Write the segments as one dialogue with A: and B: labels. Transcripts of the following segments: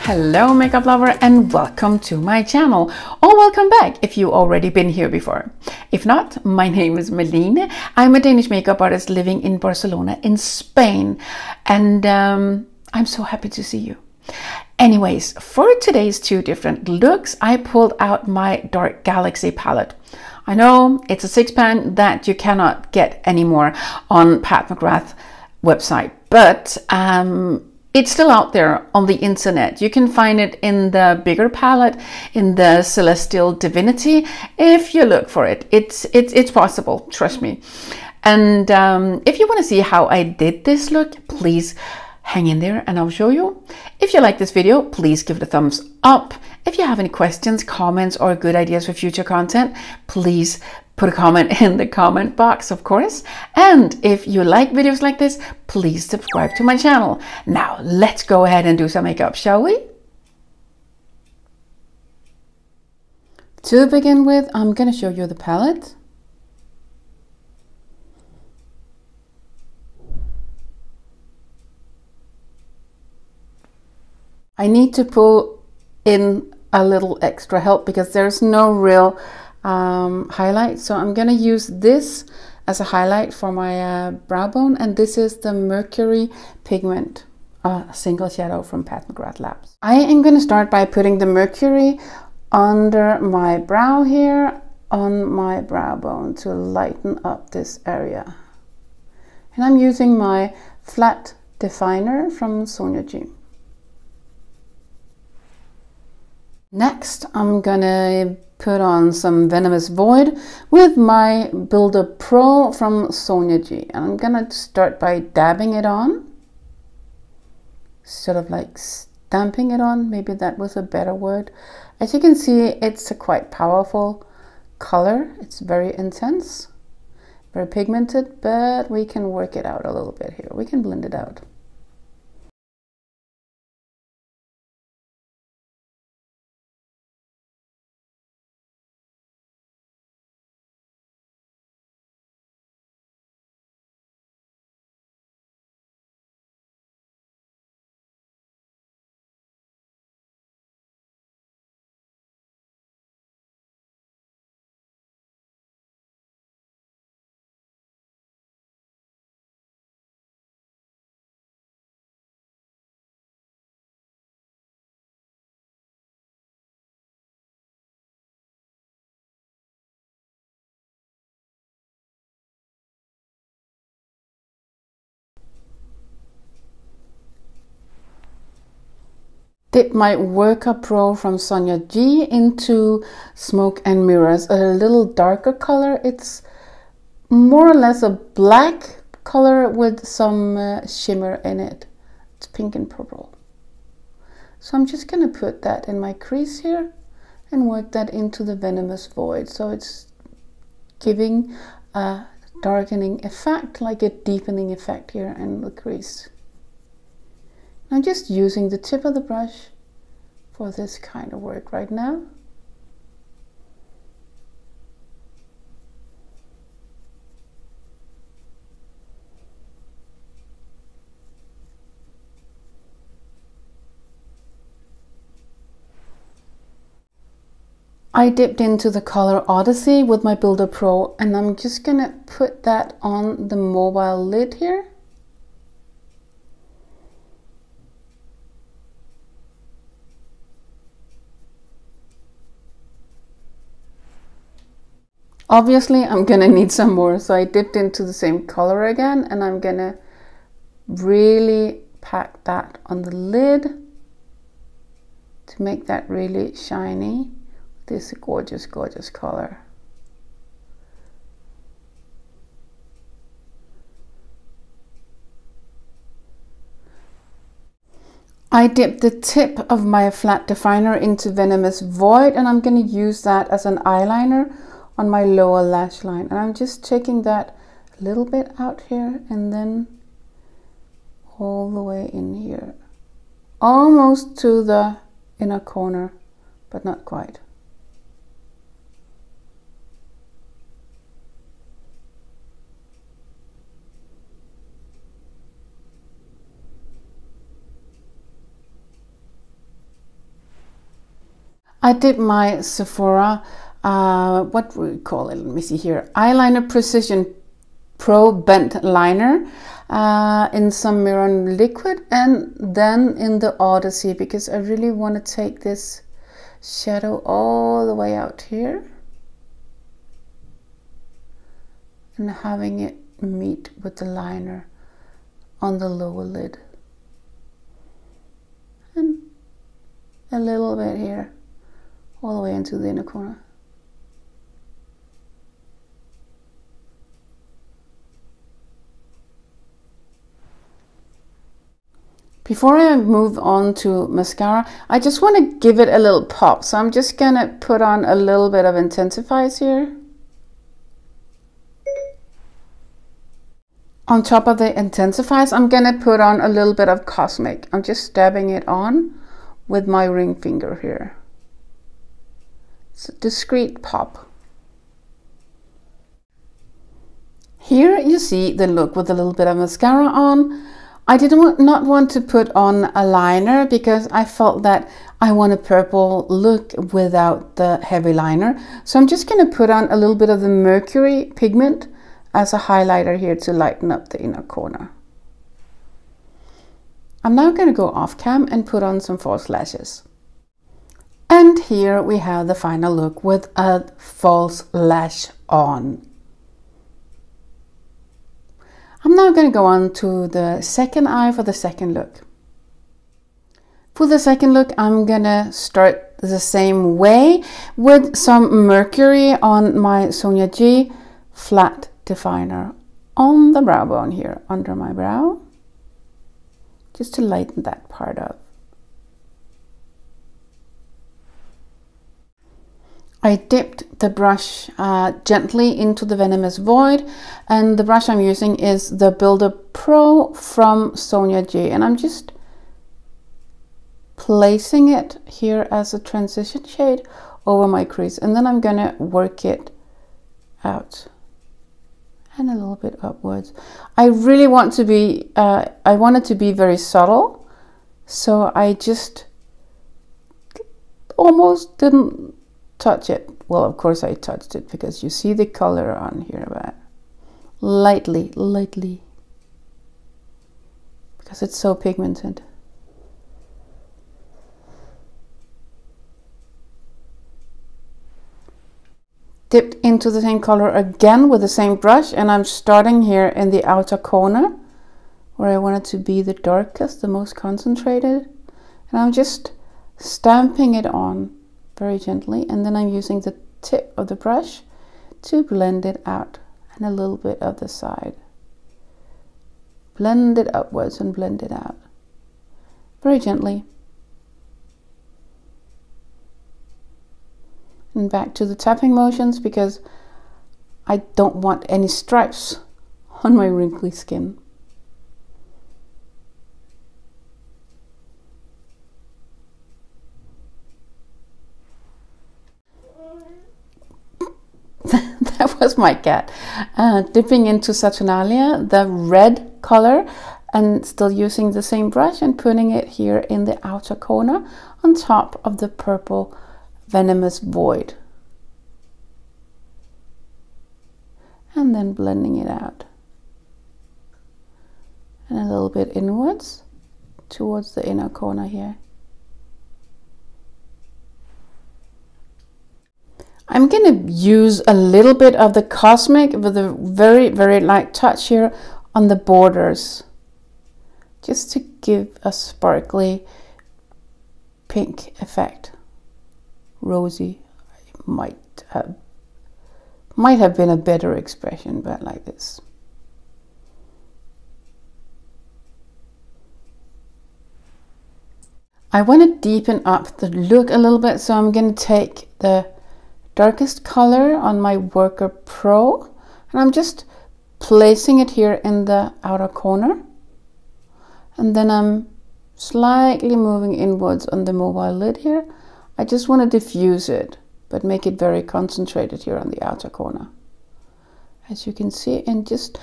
A: Hello makeup lover and welcome to my channel, or welcome back if you already been here before. If not, my name is Malene. I'm a Danish makeup artist living in Barcelona in Spain, and I'm so happy to see you. Anyways, for today's two different looks, I pulled out my Dark Galaxy palette. I know it's a 6-pan that you cannot get anymore on Pat McGrath website, but it's still out there on the internet. You can find it in the bigger palette, in the Celestial Divinity. If you look for it, it's possible, trust me. And if you want to see how I did this look, please hang in there and I'll show you. If you like this video, please give it a thumbs up. If you have any questions, comments, or good ideas for future content, please put a comment in the comment box, of course. And if you like videos like this, please subscribe to my channel. Now, let's go ahead and do some makeup, shall we? To begin with, I'm going to show you the palette. I need to pull in a little extra help because there's no real highlight, so I'm gonna use this as a highlight for my brow bone, and this is the Mercury pigment, a single shadow from Pat McGrath Labs. I am gonna start by putting the Mercury under my brow here on my brow bone to lighten up this area, and I'm using my flat definer from Sonia G. Next, I'm gonna put on some Venomous Void with my Builder Pro from Sonia G. And I'm gonna start by dabbing it on, sort of like stamping it on. Maybe that was a better word. As you can see, it's a quite powerful color. It's very intense, very pigmented, but we can work it out a little bit here. We can blend it out. Dip my Worker Pro from Sonia G into Smoke and Mirrors, a little darker color. It's more or less a black color with some shimmer in it. It's pink and purple. So I'm just going to put that in my crease here and work that into the Venomous Void. So it's giving a darkening effect, like a deepening effect here in the crease. I'm just using the tip of the brush for this kind of work right now. I dipped into the color Odyssey with my Builder Pro, and I'm just gonna put that on the mobile lid here. Obviously, I'm gonna need some more, so I dipped into the same color again, and I'm gonna really pack that on the lid to make that really shiny. This gorgeous, gorgeous color. I dipped the tip of my flat definer into Venomous Void, and I'm gonna use that as an eyeliner on my lower lash line, and I'm just taking that a little bit out here and then all the way in here, almost to the inner corner, but not quite. I did my Sephora, what do we call it? Let me see here. Eyeliner Precision Pro Bent Liner in some Mirror Liquid, and then in the Odyssey, because I really want to take this shadow all the way out here and having it meet with the liner on the lower lid, and a little bit here all the way into the inner corner. Before I move on to mascara, I just want to give it a little pop, so I'm just gonna put on a little bit of intensifiers here. On top of the intensifiers, I'm gonna put on a little bit of Cosmic. I'm just dabbing it on with my ring finger here. It's a discreet pop. Here you see the look with a little bit of mascara on. I did not want to put on a liner because I felt that I want a purple look without the heavy liner. So I'm just going to put on a little bit of the Mercury pigment as a highlighter here to lighten up the inner corner. I'm now going to go off cam and put on some false lashes. And here we have the final look with a false lash on. I'm now going to go on to the second eye for the second look. For the second look, I'm going to start the same way with some Mercury on my Sonia G flat definer on the brow bone here under my brow, just to lighten that part up. I dipped the brush gently into the Venomous Void, and the brush I'm using is the Builder Pro from Sonia G, and I'm just placing it here as a transition shade over my crease, and then I'm gonna work it out and a little bit upwards. I really want to be, I want it to be very subtle, so I just almost didn't touch it. Well, of course I touched it because you see the color on here, but lightly, because it's so pigmented. Dipped into the same color again with the same brush, and I'm starting here in the outer corner where I want it to be the darkest, the most concentrated, and I'm just stamping it on very gently, and then I'm using the tip of the brush to blend it out and a little bit of the side. Blend it upwards and blend it out very gently. And back to the tapping motions because I don't want any stripes on my wrinkly skin. That was my cat dipping into Saturnalia, the red color, and still using the same brush and putting it here in the outer corner on top of the purple Venomous Void, and then blending it out and a little bit inwards towards the inner corner here. I'm going to use a little bit of the Cosmic with a very light touch here on the borders, just to give a sparkly pink effect. Rosy might have been a better expression, but like this. I want to deepen up the look a little bit, so I'm going to take the darkest color on my Worker Pro, and I'm just placing it here in the outer corner, and then I'm slightly moving inwards on the mobile lid here. I just want to diffuse it, but make it very concentrated here on the outer corner, as you can see, and just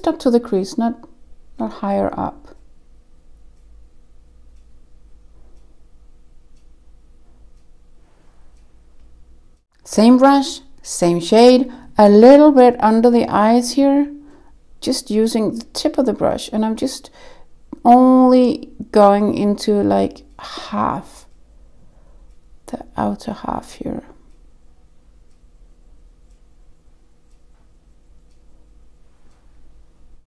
A: up to the crease, not higher up. Same brush, same shade, a little bit under the eyes here, just using the tip of the brush, and I'm just only going into like half, the outer half here.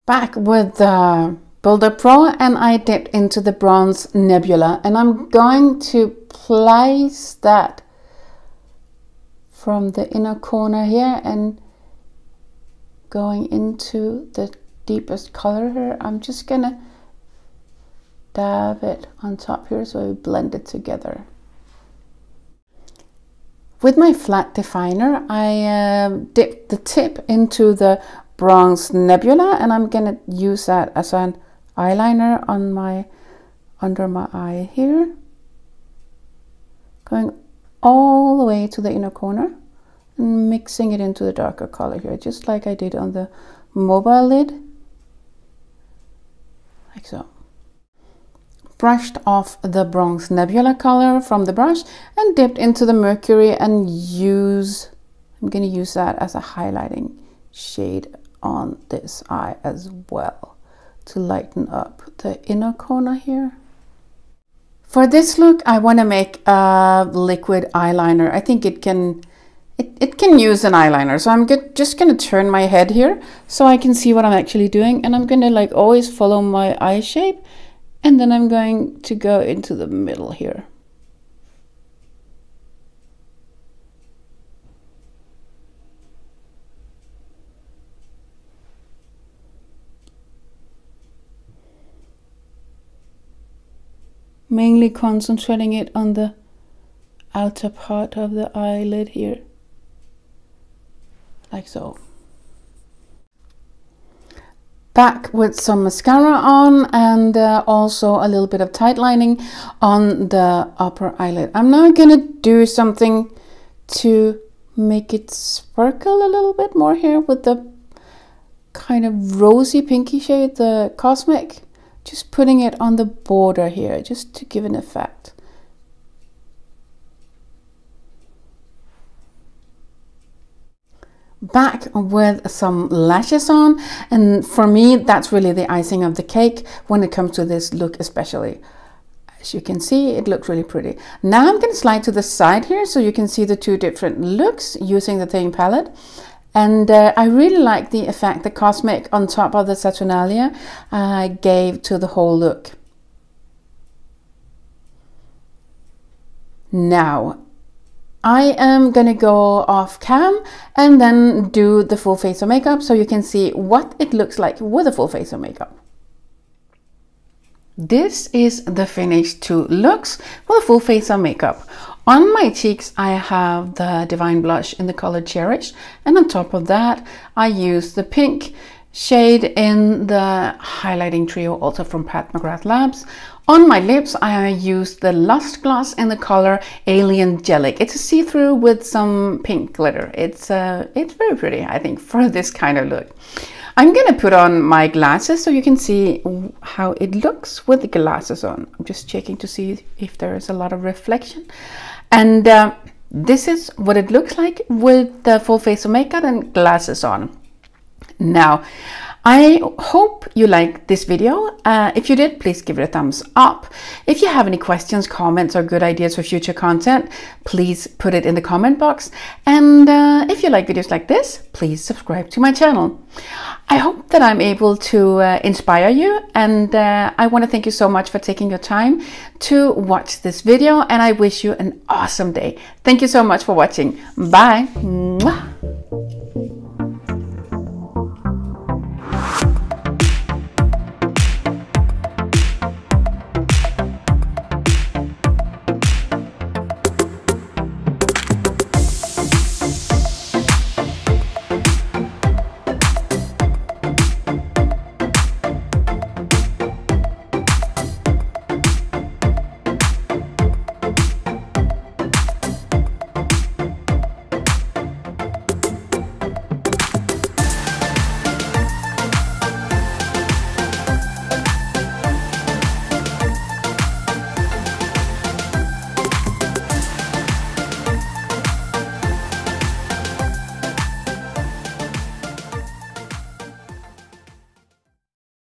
A: Back with the Builder Pro, and I dipped into the Bronze Nebula, and I'm going to place that from the inner corner here and going into the deepest color here. I'm just gonna dab it on top here so we blend it together. With my flat definer, I dipped the tip into the Bronze Nebula, and I'm gonna use that as an eyeliner on my under my eye here, going all the way to the inner corner and mixing it into the darker color here, just like I did on the mobile lid, like so. Brushed off the Bronze Nebula color from the brush and dipped into the Mercury, and I'm going to use that as a highlighting shade on this eye as well to lighten up the inner corner here. For this look, I want to make a liquid eyeliner. I think it can use an eyeliner, so I'm just going to turn my head here so I can see what I'm actually doing, and I'm going to like always follow my eye shape, and then I'm going to go into the middle here. Mainly concentrating it on the outer part of the eyelid here, like so. Back with some mascara on, and also a little bit of tight lining on the upper eyelid. I'm now gonna do something to make it sparkle a little bit more here with the kind of rosy pinky shade, the Cosmic. Just putting it on the border here, just to give an effect. Back with some lashes on, and for me that's really the icing of the cake when it comes to this look especially. As you can see, it looks really pretty. Now I'm going to slide to the side here so you can see the two different looks using the same palette. And I really like the effect the Cosmic on top of the Saturnalia gave to the whole look. Now I am going to go off cam and then do the full face of makeup so you can see what it looks like with a full face of makeup. This is the finished 2 looks with a full face of makeup. On my cheeks, I have the Divine Blush in the color Cherish, and on top of that, I use the pink shade in the highlighting trio, also from Pat McGrath Labs. On my lips, I used the Lust Gloss in the color Alien Gelic. It's a see-through with some pink glitter. It's very pretty, I think, for this kind of look. I'm gonna put on my glasses so you can see how it looks with the glasses on. I'm just checking to see if there is a lot of reflection. And this is what it looks like with the full face of makeup and glasses on. Now, I hope you liked this video. If you did, please give it a thumbs up. If you have any questions, comments, or good ideas for future content, please put it in the comment box. And if you like videos like this, please subscribe to my channel. I hope that I'm able to inspire you, and I want to thank you so much for taking your time to watch this video, and I wish you an awesome day. Thank you so much for watching. Bye. Mwah.